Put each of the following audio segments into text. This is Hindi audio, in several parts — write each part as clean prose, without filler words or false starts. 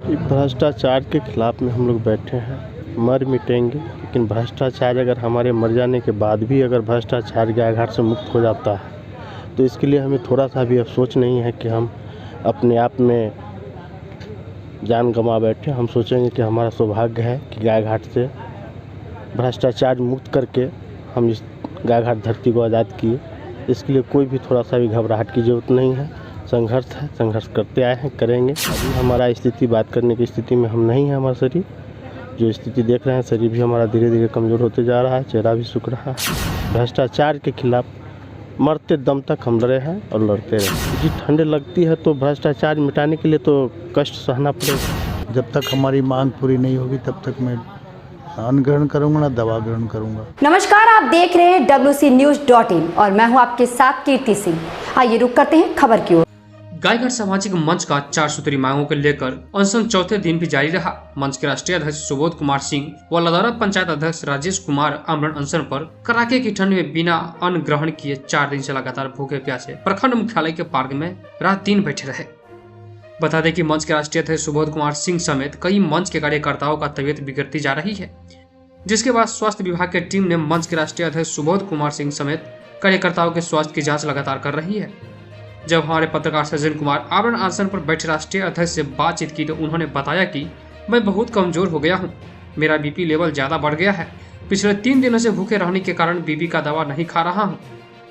भ्रष्टाचार के खिलाफ में हम लोग बैठे हैं, मर मिटेंगे, लेकिन भ्रष्टाचार अगर हमारे मर जाने के बाद भी अगर भ्रष्टाचार गाय-घाट से मुक्त हो जाता है तो इसके लिए हमें थोड़ा सा भी अफसोस नहीं है कि हम अपने आप में जान गंवा बैठे। हम सोचेंगे कि हमारा सौभाग्य है कि गाय-घाट से भ्रष्टाचार मुक्त करके हम इस गाय-घाट धरती को आज़ाद किए। इसके लिए कोई भी थोड़ा सा भी घबराहट की ज़रूरत नहीं है। संघर्ष है, संघर्ष करते आए हैं, करेंगे। अभी हमारा स्थिति बात करने की स्थिति में हम नहीं हैं। हमारा शरीर जो स्थिति देख रहे हैं, शरीर भी हमारा धीरे धीरे कमज़ोर होते जा रहा है, चेहरा भी सूख रहा है। भ्रष्टाचार के खिलाफ मरते दम तक हम लड़े हैं और लड़ते रहें। जी ठंड लगती है तो भ्रष्टाचार मिटाने के लिए तो कष्ट सहना पड़ेगा। जब तक हमारी मांग पूरी नहीं होगी तब तक मैं अन्न ग्रहण करूंगा ना दवा ग्रहण करूंगा। नमस्कार, आप देख रहे हैं WCNews.in और मैं हूं आपके साथ कीर्ति सिंह। आइए रुक करते हैं खबर की ओर। गायघाट सामाजिक मंच का 4 सूत्री मांगों को लेकर अनशन चौथे दिन भी जारी रहा। मंच के राष्ट्रीय अध्यक्ष सुबोध कुमार सिंह व लदौरा पंचायत अध्यक्ष राजेश कुमार आमरण अनशन पर कड़ाके की ठंड में बिना अन्न ग्रहण किए 4 दिन से लगातार भूखे प्यासे प्रखंड मुख्यालय के पार्क में रात दिन बैठे रहे। बता दें कि मंच के राष्ट्रीय अध्यक्ष सुबोध कुमार सिंह समेत कई मंच के कार्यकर्ताओं का तबीयत बिगड़ती जा रही है, जिसके बाद स्वास्थ्य विभाग की टीम ने मंच के राष्ट्रीय अध्यक्ष सुबोध कुमार सिंह समेत कार्यकर्ताओं के स्वास्थ्य की जांच लगातार कर रही है। जब हमारे पत्रकार सज्जन कुमार आवरण आसन पर बैठे राष्ट्रीय अध्यक्ष से बातचीत की तो उन्होंने बताया कि मैं बहुत कमजोर हो गया हूं, मेरा बीपी लेवल ज्यादा बढ़ गया है। पिछले 3 दिनों से भूखे रहने के कारण बीपी का दवा नहीं खा रहा हूं।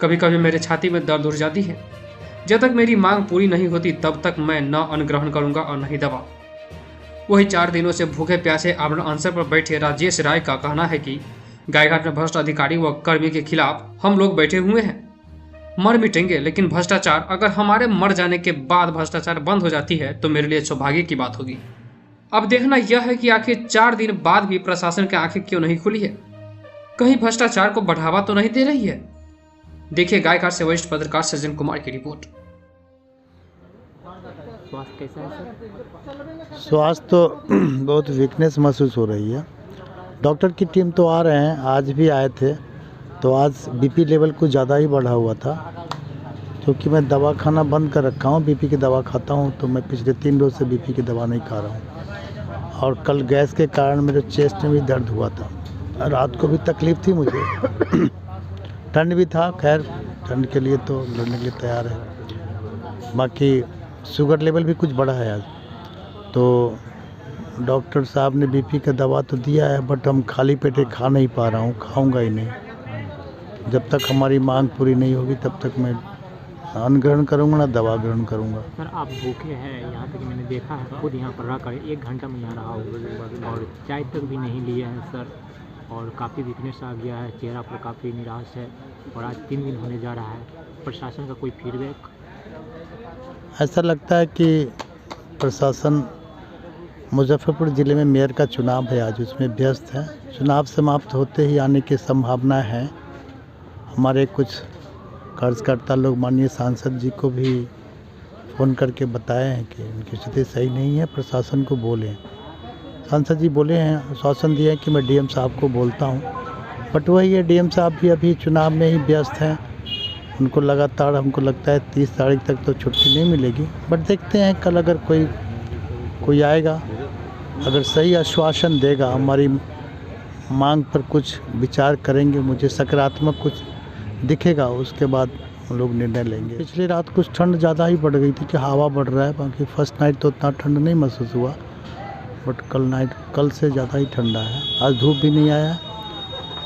कभी कभी मेरे छाती में दर्द उठ जाती है। जब तक मेरी मांग पूरी नहीं होती तब तक मैं न अन्न ग्रहण करूंगा और न ही दवा। वही 4 दिनों से भूखे प्यासे आवरण आंसर पर बैठे राजेश राय का कहना है कि गायघाट में भ्रष्ट अधिकारी व कर्मी के खिलाफ हम लोग बैठे हुए हैं, मर मिटेंगे, लेकिन भ्रष्टाचार अगर हमारे मर जाने के बाद भ्रष्टाचार बंद हो जाती है तो मेरे लिए सौभाग्य की बात होगी। अब देखना यह है कि आखिर 4 दिन बाद भी प्रशासन की आंखें क्यों नहीं खुली है, कहीं भ्रष्टाचार को बढ़ावा तो नहीं दे रही है। देखिए गायघाट से वरिष्ठ पत्रकार सज्जन कुमार की रिपोर्ट। स्वास्थ्य कैसा है सर? स्वास्थ्य तो बहुत वीकनेस महसूस हो रही है। डॉक्टर की टीम तो आ रहे हैं, आज भी आए थे, तो आज बीपी लेवल कुछ ज़्यादा ही बढ़ा हुआ था। क्योंकि मैं दवा खाना बंद कर रखा हूँ, बीपी की दवा खाता हूँ, तो मैं पिछले 3 रोज से बीपी की दवा नहीं खा रहा हूँ। और कल गैस के कारण मेरे चेस्ट में भी दर्द हुआ था, रात को भी तकलीफ़ थी मुझे। ठंड भी था, खैर ठंड के लिए तो लड़ने के लिए तैयार है। बाकी शुगर लेवल भी कुछ बढ़ा है आज, तो डॉक्टर साहब ने बीपी का दवा तो दिया है, बट हम खाली पेटे खा नहीं पा रहा हूँ, खाऊंगा ही नहीं। जब तक हमारी मांग पूरी नहीं होगी तब तक मैं अन्न ग्रहण करूँगा ना दवा ग्रहण करूँगा। सर आप भूखे हैं, यहाँ तक मैंने देखा है, खुद यहाँ पर रह कर 1 घंटा में यहाँ रहा हूँ और चाय तक भी नहीं लिए हैं सर, और काफ़ी वीकनेस आ गया है, चेहरा पर काफ़ी निराश है और आज 3 दिन होने जा रहा है। प्रशासन का कोई फीडबैक? ऐसा लगता है कि प्रशासन मुजफ्फरपुर ज़िले में मेयर का चुनाव है आज, उसमें व्यस्त है। चुनाव समाप्त होते ही आने की संभावना है। हमारे कुछ कार्यकर्ता लोग माननीय सांसद जी को भी फ़ोन करके बताए हैं कि उनकी स्थिति सही नहीं है, प्रशासन को बोलें। सांसद जी बोले हैं, आश्वासन दिए हैं कि मैं डीएम साहब को बोलता हूं, बट वही है, डीएम साहब भी अभी चुनाव में ही व्यस्त हैं। उनको लगातार हमको लगता है 30 तारीख तक तो छुट्टी नहीं मिलेगी, बट देखते हैं कल अगर कोई आएगा, अगर सही आश्वासन देगा, हमारी मांग पर कुछ विचार करेंगे, मुझे सकारात्मक कुछ दिखेगा, उसके बाद हम लोग निर्णय लेंगे। पिछली रात कुछ ठंड ज़्यादा ही बढ़ गई थी कि हवा बढ़ रहा है, बाकी फर्स्ट नाइट तो उतना ठंड नहीं महसूस हुआ, बट कल से ज़्यादा ही ठंडा है। आज धूप भी नहीं आया।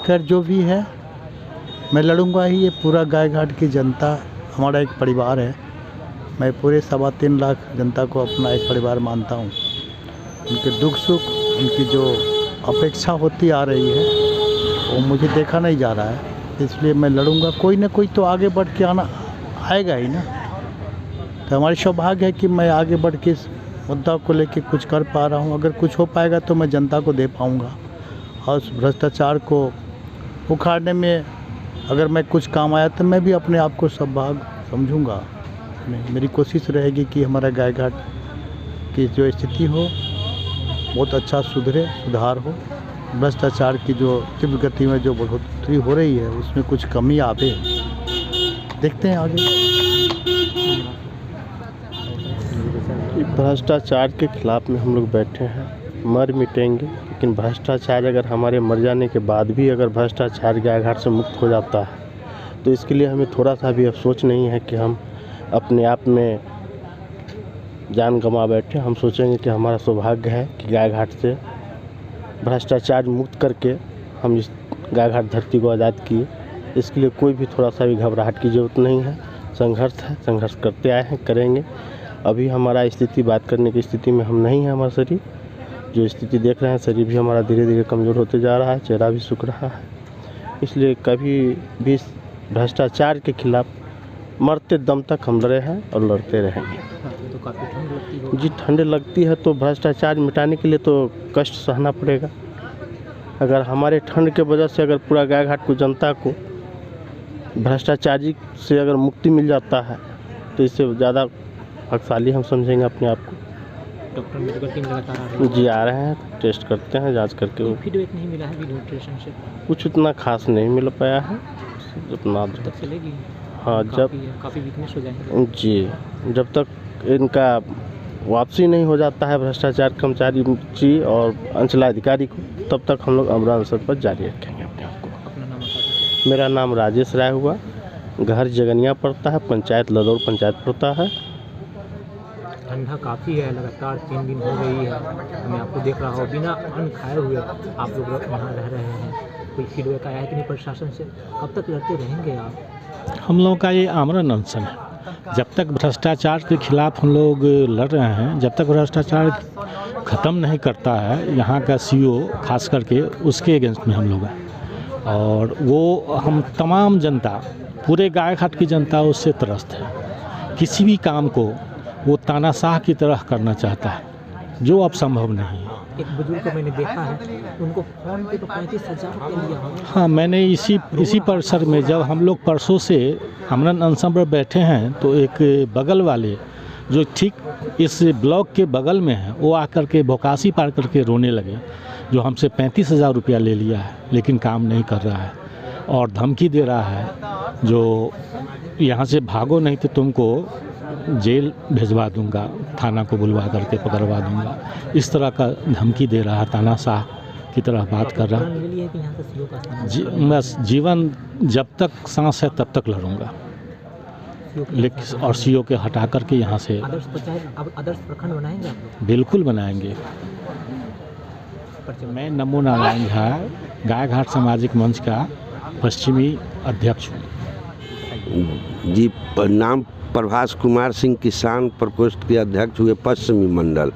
खैर जो भी है मैं लड़ूंगा ही। ये पूरा गायघाट की जनता हमारा एक परिवार है। मैं पूरे 3.25 लाख जनता को अपना एक परिवार मानता हूँ। उनके दुख सुख, उनकी जो अपेक्षा होती आ रही है वो मुझे देखा नहीं जा रहा है, इसलिए मैं लड़ूंगा। कोई ना कोई तो आगे बढ़ के आएगा ही ना। तो हमारी सौभाग्य है कि मैं आगे बढ़ के इस मुद्दा को लेके कुछ कर पा रहा हूँ। अगर कुछ हो पाएगा तो मैं जनता को दे पाऊँगा, और भ्रष्टाचार को उखाड़ने में अगर मैं कुछ काम आया तो मैं भी अपने आप को सौभाग्य समझूंगा। मेरी कोशिश रहेगी कि हमारा गायघाट की जो स्थिति हो बहुत अच्छा सुधार हो। भ्रष्टाचार की जो तीव्र गति में जो बढ़ोतरी हो रही है उसमें कुछ कमी आवे। देखते हैं आगे। भ्रष्टाचार के खिलाफ में हम लोग बैठे हैं, मर मिटेंगे, लेकिन भ्रष्टाचार अगर हमारे मर जाने के बाद भी अगर भ्रष्टाचार गाय-घाट से मुक्त हो जाता है तो इसके लिए हमें थोड़ा सा भी अफसोस नहीं है कि हम अपने आप में जान गंवा बैठे। हम सोचेंगे कि हमारा सौभाग्य है कि गाय-घाट से भ्रष्टाचार मुक्त करके हम इस गाय-घाट धरती को आज़ाद किए। इसके लिए कोई भी थोड़ा सा भी घबराहट की ज़रूरत नहीं है। संघर्ष है, संघर्ष करते आए हैं, करेंगे। अभी हमारा स्थिति बात करने की स्थिति में हम नहीं हैं। हमारा शरीर जो स्थिति देख रहे हैं, शरीर भी हमारा धीरे धीरे कमज़ोर होते जा रहा है, चेहरा भी सूख रहा है। इसलिए कभी भी भ्रष्टाचार के खिलाफ मरते दम तक हम लड़े हैं और लड़ते रहेंगे। तो काफ़ी ठंड लगती है। जी, ठंड लगती है तो भ्रष्टाचार मिटाने के लिए तो कष्ट सहना पड़ेगा। अगर हमारे ठंड के वजह से अगर पूरा गाय-घाट को जनता को भ्रष्टाचारी से अगर मुक्ति मिल जाता है तो इससे ज़्यादा भाग्यशाली हम समझेंगे अपने आप को। डॉक्टर मेडिकल टीम लगातार आ रही है। जी, आ रहे हैं, टेस्ट करते हैं, जांच करके। फीडबैक नहीं मिला है अभी न्यूट्रिशन से? कुछ उतना खास नहीं मिल पाया है उतना। तक चलेगी? हाँ, जब काफ़ी वीकनेस हो जाएंगे। जी, जब तक इनका वापसी नहीं हो जाता है भ्रष्टाचार कर्मचारी जी और अंचलाधिकारी को, तब तक हम लोग अमरा अनशन पर जारी रखेंगे अपने आप को। अपना नाम बता दीजिए। मेरा नाम राजेश राय हुआ, घर जगनिया पड़ता है, पंचायत लदौर पंचायत पड़ता है। ठंडा काफ़ी है, लगातार 3 दिन हो गई है। मैं आपको देख रहा हूँ बिना अन्न खाए हुए आप लोग यहाँ रह रहे हैं। कोई फीडबैक आया है कि नहीं प्रशासन से? कब तक लड़ते रहेंगे आप? हम लोगों का ये आमरण अनशन है। जब तक भ्रष्टाचार के खिलाफ हम लोग लड़ रहे हैं, जब तक भ्रष्टाचार ख़त्म नहीं करता है यहाँ का सीओ खास करके, उसके अगेंस्ट में हम लोग हैं। और वो हम तमाम जनता, पूरे गाय-घाट की जनता उससे त्रस्त है। किसी भी काम को वो तानाशाह की तरह करना चाहता है, जो अब संभव नहीं है। एक बुजुर्ग को मैंने देखा है, उनको फ़ोन पे तो 35,000 रुपये लिया होगा। हाँ, मैंने इसी परिसर में जब हम लोग परसों से आमरण अनशन पर बैठे हैं तो एक बगल वाले जो ठीक इस ब्लॉक के बगल में है, वो आकर के भौकासी पार करके रोने लगे, जो हमसे 35,000 रुपया ले लिया है लेकिन काम नहीं कर रहा है और धमकी दे रहा है, जो यहाँ से भागो नहीं तो तुमको जेल भिजवा दूंगा, थाना को बुलवा करके पकड़वा दूंगा। इस तरह का धमकी दे रहा है, तानाशाह की तरह बात कर रहा है। बस जीवन जब तक सांस है तब तक लड़ूंगा, लेकिन और सीओ के हटा करके यहाँ से आदर्श प्रखंड बनाएंगे आप लोग? बिल्कुल बनाएंगे। मैं नमो नारायण झा, गाय-घाट सामाजिक मंच का पश्चिमी अध्यक्ष हूँ। जी, नाम प्रभास कुमार सिंह, किसान प्रकोष्ठ के अध्यक्ष हुए पश्चिमी मंडल,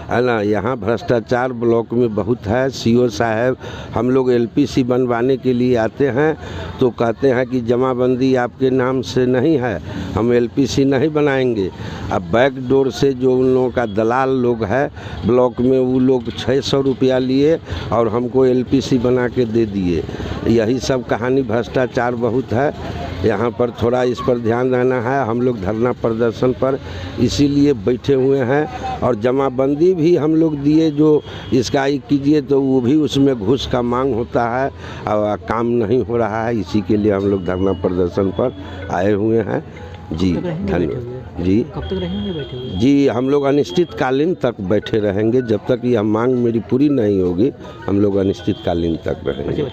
है ना। यहाँ भ्रष्टाचार ब्लॉक में बहुत है। सीओ साहब हम लोग एलपीसी बनवाने के लिए आते हैं तो कहते हैं कि जमाबंदी आपके नाम से नहीं है, हम एलपीसी नहीं बनाएंगे। अब बैक डोर से जो उन लोगों का दलाल लोग है ब्लॉक में, वो लोग 600 रुपया लिए और हमको एलपीसी बना के दे दिए। यही सब कहानी, भ्रष्टाचार बहुत है यहाँ पर। थोड़ा इस पर ध्यान देना है। हम लोग धरना प्रदर्शन पर इसीलिए बैठे हुए हैं और जमाबंदी भी हम लोग दिए, जो इसका कीजिए तो वो भी उसमें घूस का मांग होता है और काम नहीं हो रहा है। इसी के लिए हम लोग धरना प्रदर्शन पर आए हुए हैं। जी, धन्यवाद। जी, कब तक रहेंगे बैठे हुए? जी, हम लोग अनिश्चितकालीन तक बैठे रहेंगे। जब तक यह मांग मेरी पूरी नहीं होगी हम लोग अनिश्चितकालीन तक रहेंगे।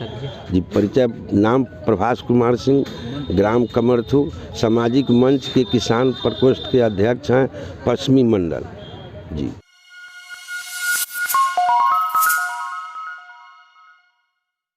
जी, परिचय, नाम प्रभास कुमार सिंह, ग्राम कमरथू, सामाजिक मंच के किसान प्रकोष्ठ के अध्यक्ष हैं, पश्चिमी मंडल। जी।